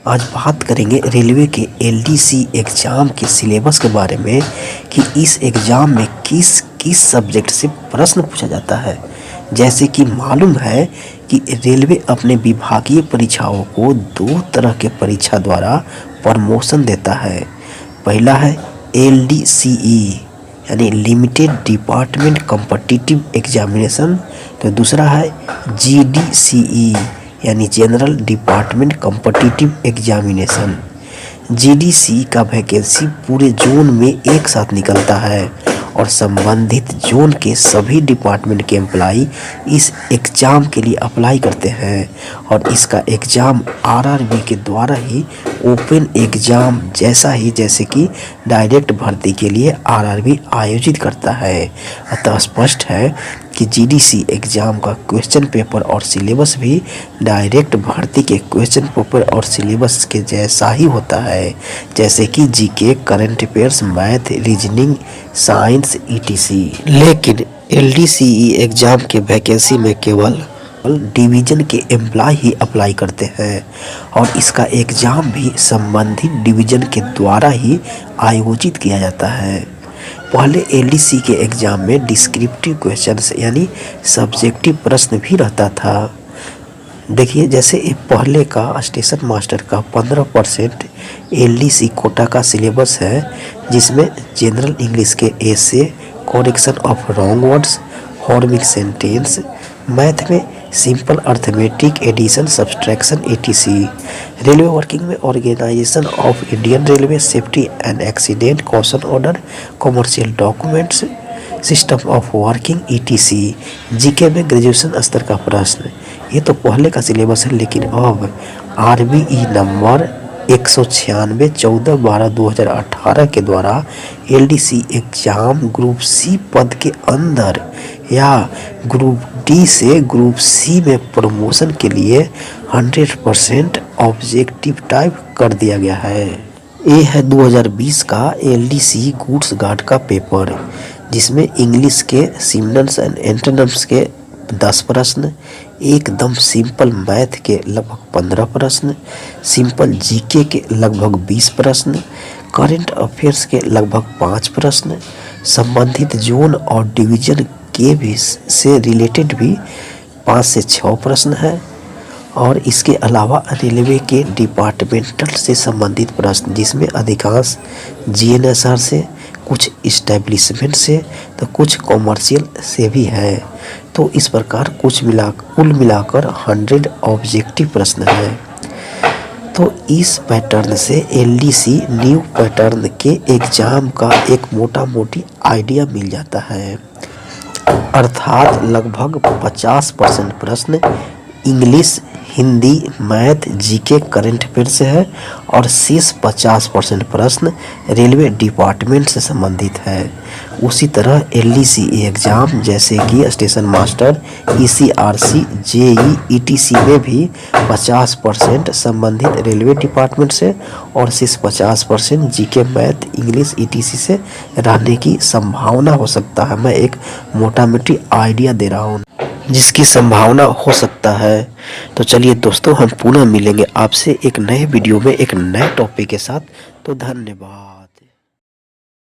आज बात करेंगे रेलवे के एलडीसी एग्ज़ाम के सिलेबस के बारे में कि इस एग्ज़ाम में किस किस सब्जेक्ट से प्रश्न पूछा जाता है। जैसे कि मालूम है कि रेलवे अपने विभागीय परीक्षाओं को दो तरह के परीक्षा द्वारा प्रमोशन देता है। पहला है एलडीसीई यानी लिमिटेड डिपार्टमेंट कॉम्पिटिटिव एग्जामिनेशन, तो दूसरा है जीडीसीई यानी general department competitive examination. GDC का वैकेंसी पूरे जोन में एक साथ निकलता है और संबंधित जोन के सभी डिपार्टमेंट के एम्प्लाई इस एग्ज़ाम के लिए अप्लाई करते हैं और इसका एग्ज़ाम आरआरबी के द्वारा ही ओपन एग्ज़ाम जैसे कि डायरेक्ट भर्ती के लिए आरआरबी आयोजित करता है। अतः स्पष्ट है कि जीडीसी एग्ज़ाम का क्वेश्चन पेपर और सिलेबस भी डायरेक्ट भर्ती के क्वेश्चन पेपर और सिलेबस के जैसा ही होता है, जैसे कि GK, current affairs, math, reasoning, science etc. लेकिन एलडीसीई एग्ज़ाम के वैकेंसी में केवल डिवीज़न के एम्प्लॉय ही अप्लाई करते हैं और इसका एग्ज़ाम भी संबंधित डिवीज़न के द्वारा ही आयोजित किया जाता है। पहले एलडीसी के एग्ज़ाम में डिस्क्रिप्टिव क्वेश्चंस यानी सब्जेक्टिव प्रश्न भी रहता था। देखिए, जैसे पहले का स्टेशन मास्टर का 15% एलडीसी कोटा का सिलेबस है, जिसमें जनरल इंग्लिश के essay, correction of wrong words, forming sentence, math में simple arithmetic, addition, subtraction ETC. Railway working में organisation of Indian railway, safety and accident, caution order, commercial documents, system of working ETC. GK में graduation स्तर का प्रश्न। ये तो पहले का सिलेबस है, लेकिन अब आरबीई नंबर 196 14/12/2018 के द्वारा एलडीसी एग्ज़ाम ग्रुप सी पद के अंदर या ग्रुप डी से ग्रुप सी में प्रमोशन के लिए 100% ऑब्जेक्टिव टाइप कर दिया गया है। ये है 2020 का एलडीसी गुड्स गार्ड का पेपर, जिसमें इंग्लिश के सिम्पटम्स एंड एंटोनिम्स के 10 प्रश्न, एकदम सिंपल मैथ के लगभग 15 प्रश्न, सिंपल जीके के लगभग 20 प्रश्न, करंट अफेयर्स के लगभग 5 प्रश्न, संबंधित जोन और डिवीज़न के भी से रिलेटेड भी 5 से 6 प्रश्न है और इसके अलावा रेलवे के डिपार्टमेंटल से संबंधित प्रश्न, जिसमें अधिकांश जीएनएसआर से, कुछ इस्टेब्लिशमेंट से, तो कुछ कॉमर्शियल से भी है। तो इस प्रकार कुल मिलाकर 100 ऑब्जेक्टिव प्रश्न है। तो इस पैटर्न से एलडीसी न्यू पैटर्न के एग्ज़ाम का एक मोटी आइडिया मिल जाता है। अर्थात लगभग 50% प्रश्न English, Hindi, math, GK, current affair से है और शेष 50% प्रश्न रेलवे डिपार्टमेंट से संबंधित है। उसी तरह एलडीसी एग्ज़ाम जैसे कि स्टेशन मास्टर, ईसीआरसी, जेई, ईटीसी में भी 50% संबंधित रेलवे डिपार्टमेंट से और शेष 50% जीके, मैथ, इंग्लिश, ईटीसी से रहने की संभावना हो सकता है। मैं एक मोटी आइडिया दे रहा हूँ जिसकी संभावना हो सकता है। तो चलिए दोस्तों, हम पुनः मिलेंगे आपसे एक नए वीडियो में एक नए टॉपिक के साथ। तो धन्यवाद।